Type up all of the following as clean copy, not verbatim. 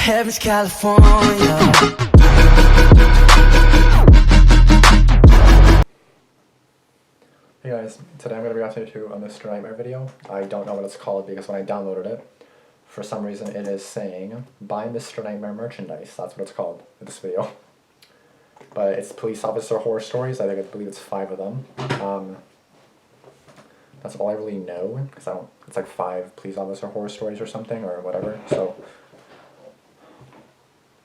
Heaven's California. Hey guys, today I'm going to be reacting to a Mr. Nightmare video. I don't know what it's called because when I downloaded it, for some reason it is saying, buy Mr. Nightmare merchandise. That's what it's called in this video. But it's police officer horror stories. I believe it's 5 of them. That's all I really know, because it's like 5 police officer horror stories or something, or whatever, so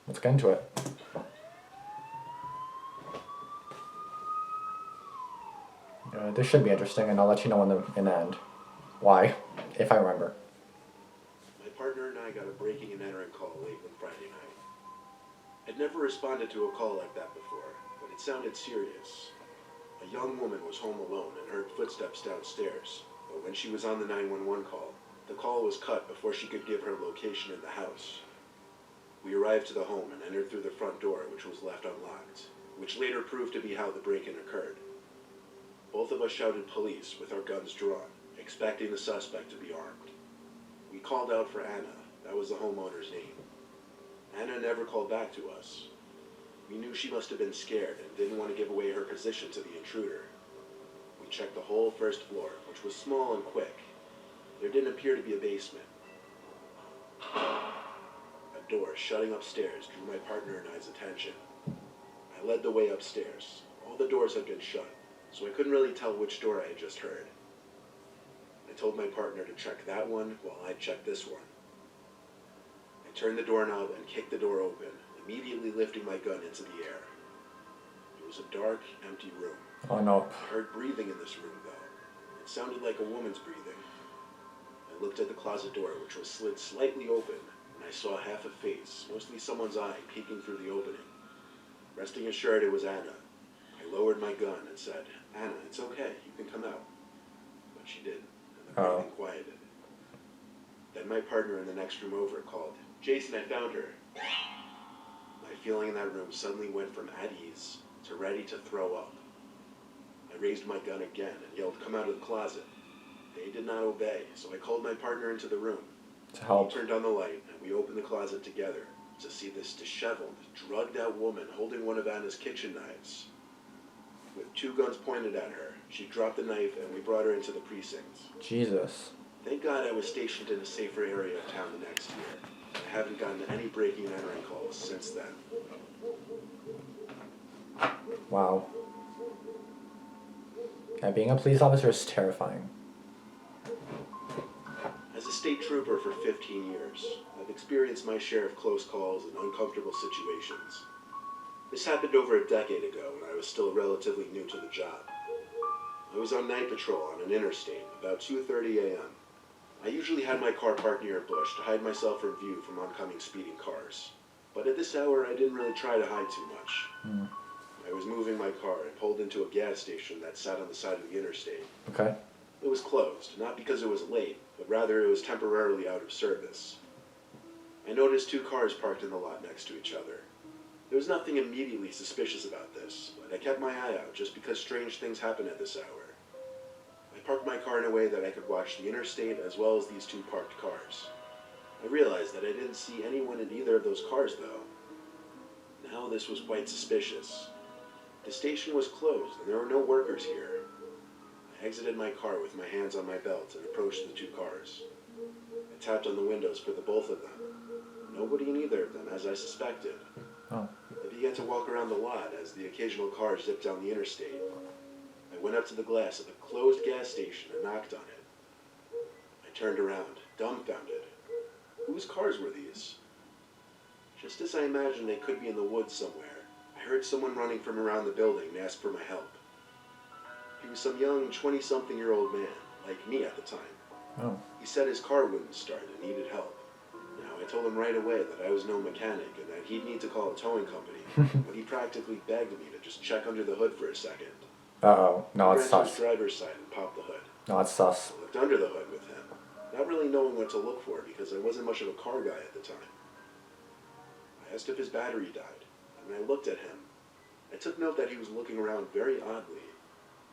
let's get into it. This should be interesting, and I'll let you know in the end why, if I remember. My partner and I got a breaking and entering call late one Friday night. I'd never responded to a call like that before, but it sounded serious. A young woman was home alone and heard footsteps downstairs, but when she was on the 911 call, the call was cut before she could give her location in the house. We arrived to the home and entered through the front door, which was left unlocked, which later proved to be how the break-in occurred. Both of us shouted police with our guns drawn, expecting the suspect to be armed. We called out for Anna. That was the homeowner's name. Anna never called back to us. We knew she must have been scared and didn't want to give away her position to the intruder. We checked the whole first floor, which was small and quick. There didn't appear to be a basement. A door shutting upstairs drew my partner and I's attention. I led the way upstairs. All the doors had been shut, so I couldn't really tell which door I had just heard. I told my partner to check that one while I checked this one. I turned the doorknob and kicked the door open, immediately lifting my gun into the air. It was a dark, empty room. Oh no. I heard breathing in this room, though. It sounded like a woman's breathing. I looked at the closet door, which was slid slightly open, and I saw half a face, mostly someone's eye, peeking through the opening. Resting assured it was Anna, I lowered my gun and said, "Anna, it's okay, you can come out." But she didn't, and the breathing quieted. Then my partner in the next room over called, "Jason, I found her." My feeling in that room suddenly went from at ease to ready to throw up. I raised my gun again and yelled, "Come out of the closet." They did not obey, so I called my partner into the room. To help. He turned on the light, and we opened the closet together to see this disheveled, drugged-out woman holding one of Anna's kitchen knives. With 2 guns pointed at her, she dropped the knife and we brought her into the precinct. Jesus. Thank God I was stationed in a safer area of town the next year. I haven't gotten any breaking and entering calls since then. Wow. Yeah, being a police officer is terrifying. As a state trooper for 15 years, I've experienced my share of close calls and uncomfortable situations. This happened over a decade ago when I was still relatively new to the job. I was on night patrol on an interstate about 2:30 a.m. I usually had my car parked near a bush to hide myself from view from oncoming speeding cars. But at this hour, I didn't really try to hide too much. I was moving my car and pulled into a gas station that sat on the side of the interstate. Okay. It was closed, not because it was late, but rather it was temporarily out of service. I noticed 2 cars parked in the lot next to each other. There was nothing immediately suspicious about this, but I kept my eye out just because strange things happen at this hour. I parked my car in a way that I could watch the interstate as well as these 2 parked cars. I realized that I didn't see anyone in either of those cars, though. Now this was quite suspicious. The station was closed and there were no workers here. I exited my car with my hands on my belt and approached the 2 cars. I tapped on the windows for the both of them. Nobody in either of them, as I suspected. Oh. I began to walk around the lot as the occasional car zipped down the interstate. I went up to the glass of a closed gas station and knocked on it. I turned around, dumbfounded. Whose cars were these? Just as I imagined they could be in the woods somewhere, I heard someone running from around the building and ask for my help. He was some young 20-something-year-old man, like me at the time. Oh. He said his car wouldn't start and needed help. Now, I told him right away that I was no mechanic and that he'd need to call a towing company, but he practically begged me to just check under the hood for a second. Uh-oh. No, it's I ran to his sus. driver's side and popped the hood. No, it's sus. I looked under the hood with him, not really knowing what to look for because I wasn't much of a car guy at the time. I asked if his battery died, and I looked at him. I took note that he was looking around very oddly.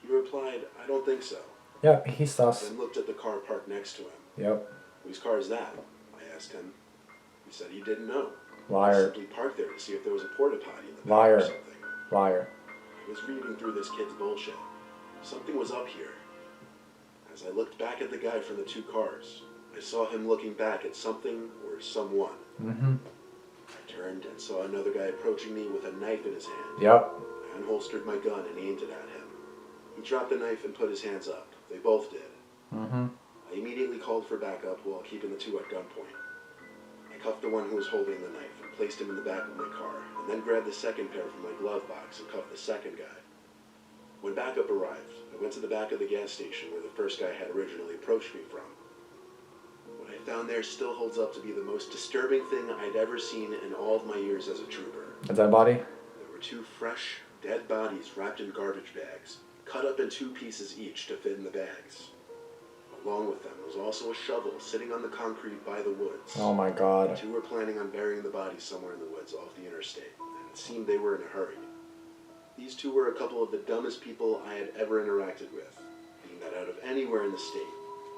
He replied, "I don't think so." Yep, he's sus. Then looked at the car parked next to him. Yep. "Whose car is that?" I asked him. He said he didn't know. Liar. I simply parked there to see if there was a porta potty in the back Liar. or something. Liar. I was reading through this kid's bullshit. Something was up here. As I looked back at the guy from the 2 cars, I saw him looking back at something or someone. Mm-hmm. I turned and saw another guy approaching me with a knife in his hand. Yep. I unholstered my gun and aimed it at him. He dropped the knife and put his hands up. They both did. Mm-hmm. I immediately called for backup while keeping the 2 at gunpoint. I cuffed the one who was holding the knife and placed him in the back of my car, and then grabbed the second pair from my glove box and cuffed the second guy. When backup arrived, I went to the back of the gas station where the first guy had originally approached me from. What I found there still holds up to be the most disturbing thing I'd ever seen in all of my years as a trooper. A dead body? There were 2 fresh, dead bodies wrapped in garbage bags, cut up in 2 pieces each to fit in the bags. Along with them was also a shovel sitting on the concrete by the woods. Oh my god. The 2 were planning on burying the bodies somewhere in the woods off the interstate, and it seemed they were in a hurry. These 2 were a couple of the dumbest people I had ever interacted with, being that out of anywhere in the state,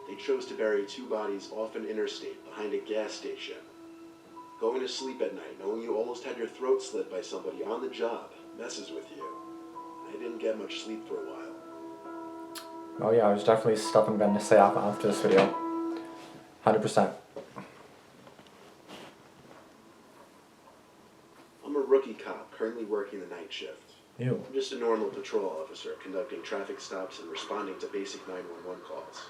they chose to bury 2 bodies off an interstate behind a gas station. Going to sleep at night knowing you almost had your throat slit by somebody on the job messes with you. I didn't get much sleep for a while. Oh yeah, there's definitely stuff I'm going to say after this video. 100%. I'm a rookie cop currently working the night shift. Ew. I'm just a normal patrol officer conducting traffic stops and responding to basic 911 calls.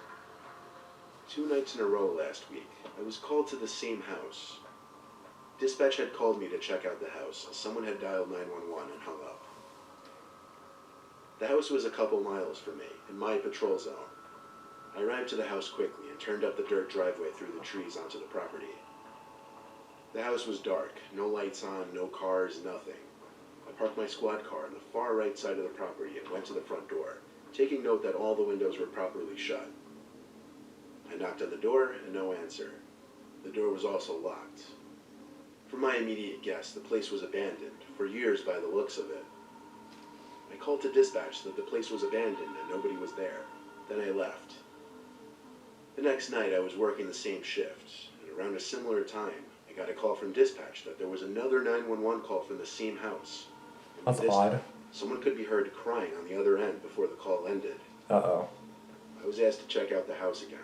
2 nights in a row last week, I was called to the same house. Dispatch had called me to check out the house as someone had dialed 911 and hung up. The house was a couple miles from me, in my patrol zone. I arrived to the house quickly and turned up the dirt driveway through the trees onto the property. The house was dark, no lights on, no cars, nothing. I parked my squad car on the far right side of the property and went to the front door, taking note that all the windows were properly shut. I knocked on the door and no answer. The door was also locked. From my immediate guess, the place was abandoned, for years by the looks of it. I called to dispatch that the place was abandoned and nobody was there. Then I left. The next night I was working the same shift, and around a similar time, I got a call from dispatch that there was another 911 call from the same house. And That's this odd. time, someone could be heard crying on the other end before the call ended. Uh-oh. I was asked to check out the house again.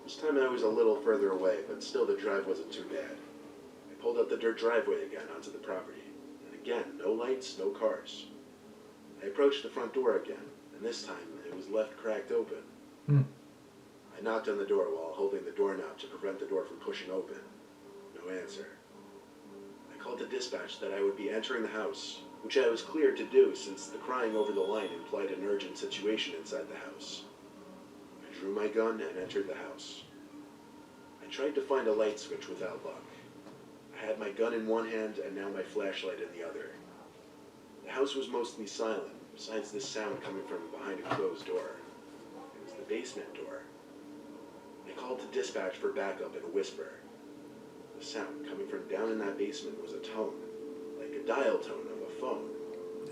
This time I was a little further away, but still the drive wasn't too bad. I pulled up the dirt driveway again onto the property, and again, no lights, no cars. I approached the front door again, and this time it was left cracked open. Hmm. I knocked on the door while holding the doorknob to prevent the door from pushing open. No answer. I called to dispatch that I would be entering the house, which I was cleared to do since the crying over the line implied an urgent situation inside the house. I drew my gun and entered the house. I tried to find a light switch without luck. I had my gun in one hand and now my flashlight in the other. The house was mostly silent, besides this sound coming from behind a closed door. It was the basement door. I called to dispatch for backup in a whisper. The sound coming from down in that basement was a tone, like a dial tone of a phone.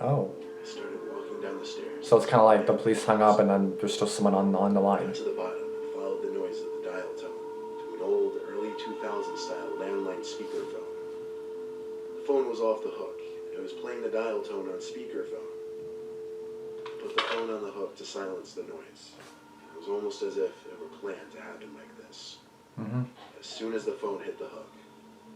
Oh. I started walking down the stairs. So it's kind of like the police hung up and then there's still someone on the I line. got to the bottom and followed the noise of the dial tone to an old, early 2000 style landline speakerphone. The phone was off the hook, and it was playing the dial tone on speakerphone. I put the phone on the hook to silence the noise. It was almost as if it were planned to happen like this. Mm-hmm. As soon as the phone hit the hook,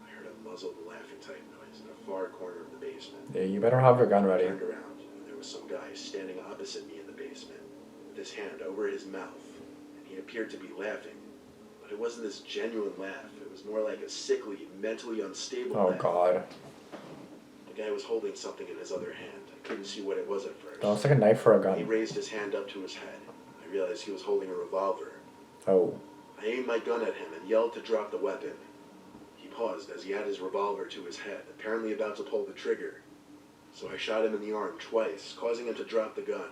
I heard a muzzled laughing type noise in a far corner of the basement. Yeah, you better have your gun I ready. turned around, and there was some guy standing opposite me in the basement, with his hand over his mouth, and he appeared to be laughing. But it wasn't this genuine laugh. It was more like a sickly, mentally unstable Oh laugh. god. The guy was holding something in his other hand. I couldn't see what it was at first. That looks like a knife or a He gun. raised his hand up to his head. I realized he was holding a revolver. Oh. I aimed my gun at him and yelled to drop the weapon. He paused as he had his revolver to his head, apparently about to pull the trigger. So I shot him in the arm twice, causing him to drop the gun.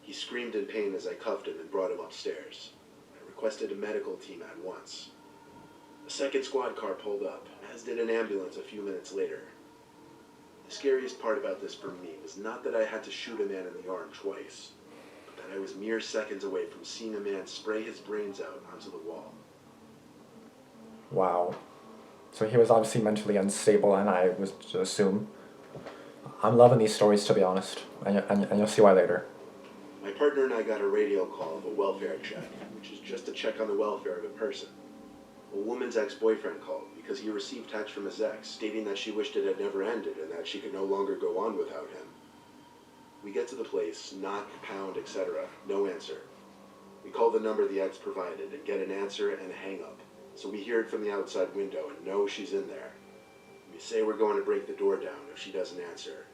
He screamed in pain as I cuffed him and brought him upstairs. I requested a medical team at once. A second squad car pulled up, as did an ambulance a few minutes later. The scariest part about this for me was not that I had to shoot a man in the arm twice, but that I was mere seconds away from seeing a man spray his brains out onto the wall. Wow. So he was obviously mentally unstable, and I was to assume. I'm loving these stories, to be honest, and you'll see why later. My partner and I got a radio call of a welfare check, which is just a check on the welfare of a person. A woman's ex-boyfriend called because he received text from his ex stating that she wished it had never ended and that she could no longer go on without him. We get to the place, knock, pound, etc. No answer. We call the number the ex provided and get an answer and a hang-up. So we hear it from the outside window and know she's in there. We say we're going to break the door down if she doesn't answer.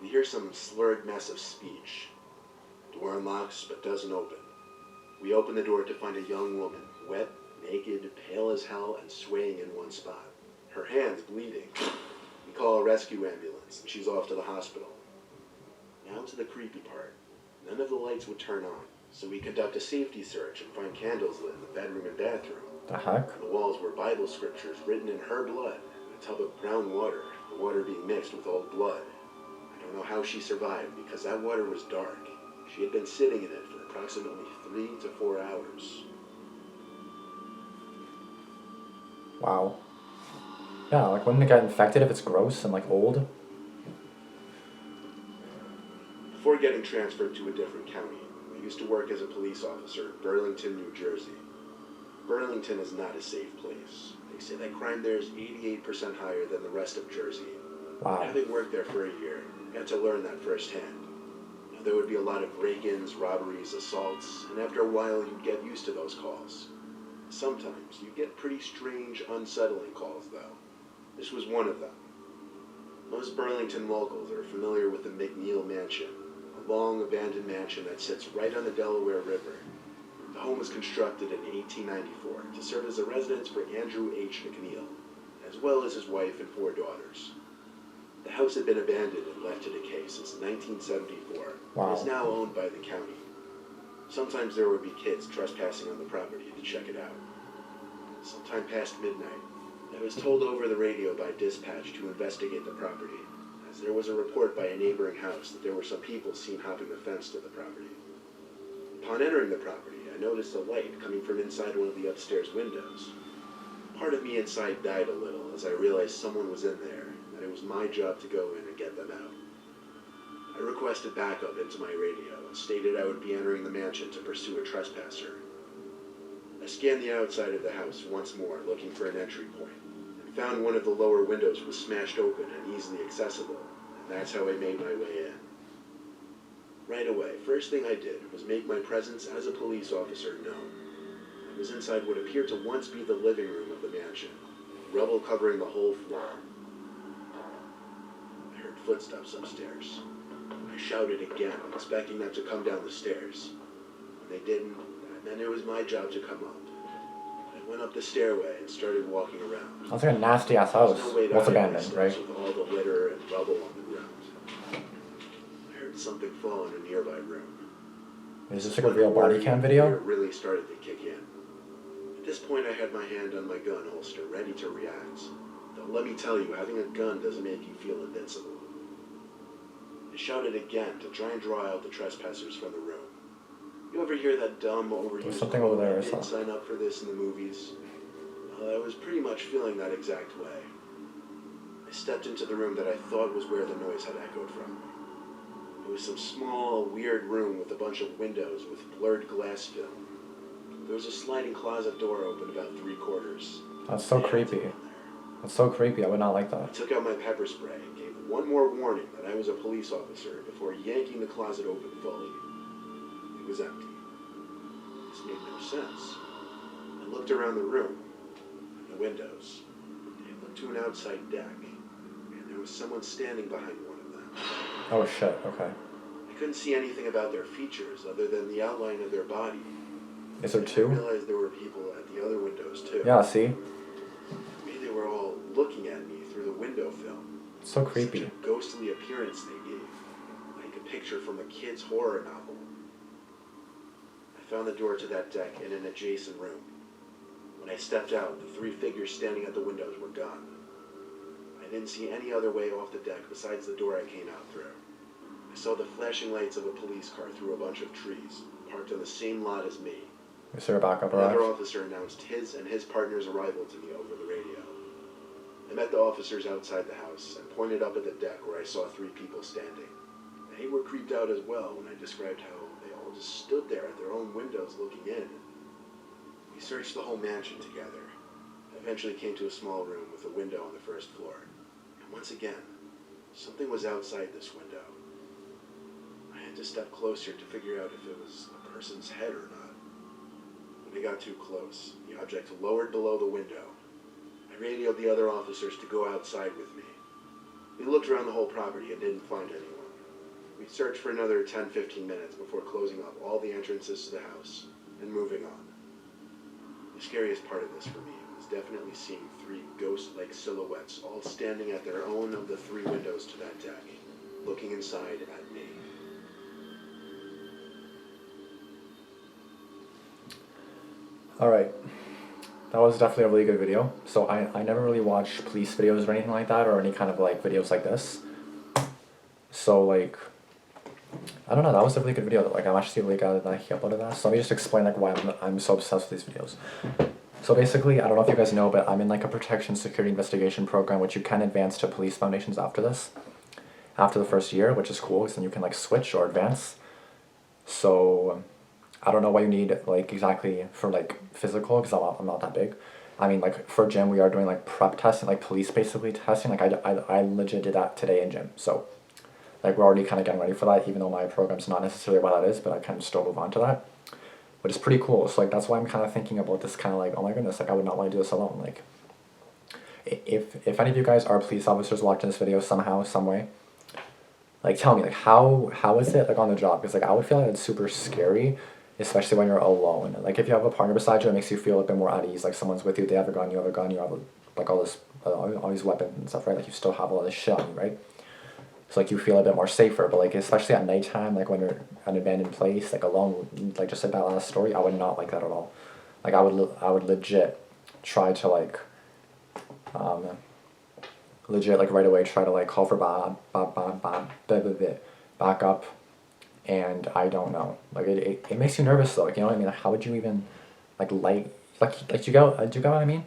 We hear some slurred mess of speech. Door unlocks but doesn't open. We open the door to find a young woman, wet, naked, pale as hell, and swaying in one spot. Her hand's bleeding. We call a rescue ambulance and she's off to the hospital. Now to the creepy part. None of the lights would turn on, so we conduct a safety search and find candles lit in the bedroom and bathroom. The heck? On the walls were Bible scriptures written in her blood, and a tub of brown water, the water being mixed with old blood. I don't know how she survived because that water was dark. She had been sitting in it for approximately 3 to 4 hours. Wow. Yeah, like wouldn't it get infected if it's gross and like old? Before getting transferred to a different county, I used to work as a police officer in Burlington, New Jersey. Burlington is not a safe place. They say that crime there is 88% higher than the rest of Jersey. Wow. Having worked there for a year, I got to learn that firsthand. Now, there would be a lot of break-ins, robberies, assaults, and after a while you'd get used to those calls. Sometimes you'd get pretty strange, unsettling calls, though. This was one of them. Most Burlington locals are familiar with the McNeil Mansion, a long abandoned mansion that sits right on the Delaware River. The home was constructed in 1894 to serve as a residence for Andrew H. McNeil, as well as his wife and 4 daughters. The house had been abandoned and left to decay since 1974, Wow. and is now owned by the county. Sometimes there would be kids trespassing on the property to check it out. Sometime past midnight, I was told over the radio by dispatch to investigate the property, as there was a report by a neighboring house that there were some people seen hopping the fence to the property. Upon entering the property, I noticed a light coming from inside one of the upstairs windows. Part of me inside died a little as I realized someone was in there, and that it was my job to go in and get them out. I requested backup into my radio and stated I would be entering the mansion to pursue a trespasser. I scanned the outside of the house once more, looking for an entry point, and found one of the lower windows was smashed open and easily accessible, and that's how I made my way in. Right away, first thing I did was make my presence as a police officer known. I was inside what appeared to once be the living room of the mansion, rubble covering the whole floor. I heard footsteps upstairs. I shouted again, expecting them to come down the stairs. When they didn't, that meant it was my job to come up. I went up the stairway and started walking around. That's like a nasty ass house. There's no way to What's hide abandoned, myself right? with all the litter and rubble on the ground. I heard something fall in a nearby room. Is this like a real body cam video? Fear really started to kick in. At this point, I had my hand on my gun holster, ready to react. Though let me tell you, having a gun doesn't make you feel invincible. I shouted again to try and draw out the trespassers from the room. You ever hear that dumb, overused There's something over there, "I I didn't saw." sign up for this in the movies"? Well, I was pretty much feeling that exact way. I stepped into the room that I thought was where the noise had echoed from. It was some small, weird room with a bunch of windows with blurred glass film. There was a sliding closet door open about 3/4. That's so I had to creepy. go in there. That's so creepy. I would not like I that. took out my pepper spray and gave one more warning that I was a police officer before yanking the closet open fully. It was empty. This made no sense. I looked around the room, and the windows. It looked to an outside deck, and there was someone standing behind one of them. Oh shit, okay. I couldn't see anything about their features other than the outline of their body. Is there I two? realized there were people at the other windows too. Yeah, see? Maybe they were all looking at me through the window film. It's so creepy. Such a ghostly appearance they gave, like a picture from a kid's horror novel. I found the door to that deck in an adjacent room. When I stepped out, the 3 figures standing at the windows were gone. I didn't see any other way off the deck besides the door I came out through. I saw the flashing lights of a police car through a bunch of trees, parked on the same lot as me. Is there a backup Another arrived? officer announced his and his partner's arrival to me over the radio. I met the officers outside the house and pointed up at the deck where I saw 3 people standing. They were creeped out as well when I described how they all just stood there at their own windows looking in. We searched the whole mansion together. I eventually came to a small room with a window on the first floor. And once again, something was outside this window. I had to step closer to figure out if it was a person's head or not. When I got too close, the object lowered below the window. I radioed the other officers to go outside with me. We looked around the whole property and didn't find anyone. We searched for another 10-15 minutes before closing up all the entrances to the house and moving on. The scariest part of this for me was definitely seeing 3 ghost-like silhouettes all standing at their own of the 3 windows to that deck, looking inside at me. Alright, that was definitely a really good video. So I never really watched police videos or anything like that, or any kind of like videos like this. So like, I don't know, that was a really good video. Like I'm actually really glad that he uploaded that. So let me just explain like why I'm so obsessed with these videos. So basically, I don't know if you guys know, but I'm in like a protection security investigation program, which you can advance to police foundations after this. After the first year, which is cool, because then you can like switch or advance. So I don't know what you need like exactly for like physical, because I'm not that big. I mean, like for gym, we are doing like prep testing, like police basically testing. Like I legit did that today in gym. So like we're already kind of getting ready for that, even though my program's not necessarily what that is, but I can still move on to that, which is pretty cool. So like that's why I'm kind of thinking about this, kind of like, oh my goodness, like I would not want to do this alone. Like if any of you guys are police officers watching this video somehow, some way, like tell me like how is it like on the job? Because like I would feel like it's super scary, especially when you're alone. Like if you have a partner beside you, it makes you feel a bit more at ease. Like someone's with you, they have a gun, you have a gun, you have like all these weapons and stuff, right? Like you still have all this shit on you, right? So like you feel a bit more safer. But like especially at nighttime, like when you're at an abandoned place, like alone, like just like that last story, I would not like that at all. Like I would legit try to like legit like right away try to like call for backup. And I don't know, like it makes you nervous though, like, you know what I mean? Like, how would you even like do you get what I mean?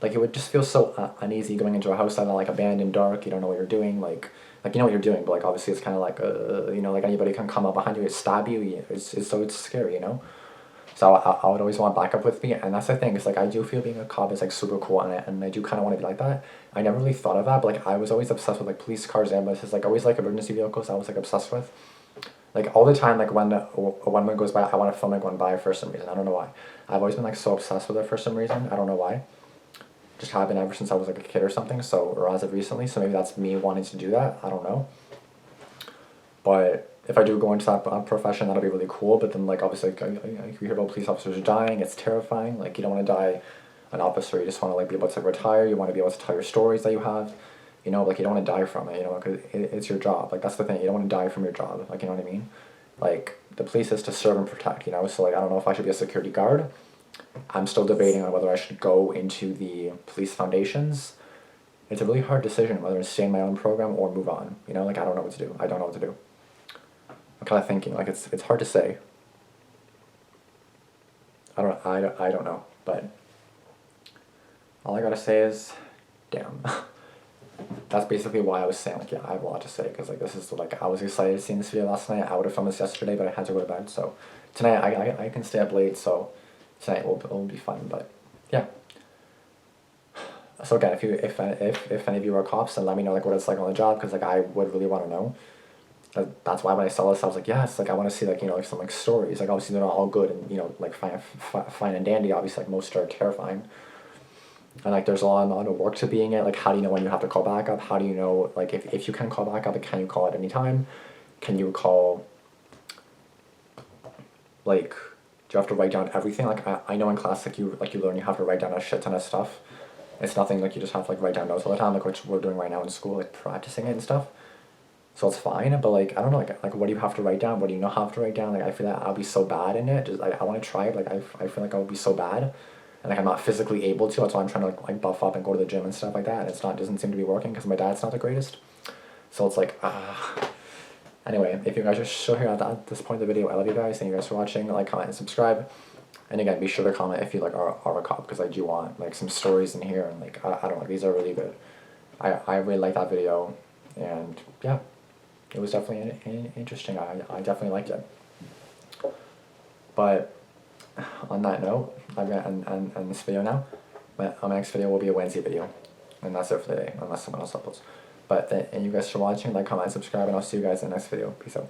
Like it would just feel so uneasy going into a house that's like abandoned, dark, you don't know what you're doing, like you know what you're doing, but like obviously it's kind of like you know, like anybody can come up behind you and stab you. It's scary, you know. So I would always want backup with me, and that's the thing. It's like I do feel being a cop is like super cool, and I do kind of want to be like that. I never really thought of that, but like I was always obsessed with like police cars, ambulances, like always like emergency vehicles. I was like obsessed with. Like all the time, like when one goes by, I want to film it going by for some reason. I don't know why. I've always been like so obsessed with it for some reason. I don't know why. Just have been ever since I was like a kid or something. So, or as of recently. So maybe that's me wanting to do that. I don't know. But if I do go into that profession, that'll be really cool. But then like obviously, like, you hear about police officers dying. It's terrifying. Like you don't want to die an officer. You just want to like be able to retire. You want to be able to tell your stories that you have. You know, like you don't want to die from it, you know, because it's your job. Like that's the thing, you don't want to die from your job, like, you know what I mean? Like the police is to serve and protect, you know. So like I don't know if I should be a security guard. I'm still debating on whether I should go into the police foundations. It's a really hard decision whether to stay in my own program or move on, you know. Like I don't know what to do. I don't know what to do. I'm kind of thinking, like it's hard to say. I don't know, but all I gotta say is, damn. That's basically why I was saying, like, yeah, I have a lot to say, because, like, this is, like, I was excited to see this video last night. I would have filmed this yesterday, but I had to go to bed, so tonight I can stay up late, so tonight will be fun, but, yeah. So, again, if any of you are cops, then let me know, like, what it's like on the job, because, like, I would really want to know. That's why when I saw this, I was like, yes, like, I want to see, like, you know, like, some, like, stories. Like, obviously, they're not all good, and, you know, like, fine and dandy, obviously, like, most are terrifying. And like there's a lot of work to being it. Like how do you know when you have to call back up? How do you know like if you can call back up, can you call at any time? Can you call like, do you have to write down everything? Like I know in class like you learn you have to write down a shit ton of stuff. It's nothing like you just have to like write down notes all the time, like which we're doing right now in school, like practicing it and stuff. So it's fine, but like I don't know, like what do you have to write down? What do you not have to write down? Like I feel like I'll be so bad in it. Just I want to try it. Like I feel like I would be so bad. And like I'm not physically able to, that's why I'm trying to like buff up and go to the gym and stuff like that, and doesn't seem to be working because my dad's not the greatest. So it's like, Anyway, if you guys are still here at this point of the video, I love you guys, thank you guys for watching, like, comment, and subscribe. And again, be sure to comment if you like our cop, because I do want like some stories in here, and like I don't know, these are really good. I really like that video, and yeah, it was definitely interesting. I definitely liked it. But on that note, I'm gonna end this video now. My next video will be a Wednesday video, and that's it for today, unless someone else uploads. But thank you guys for watching. Like, comment, and subscribe, and I'll see you guys in the next video. Peace out.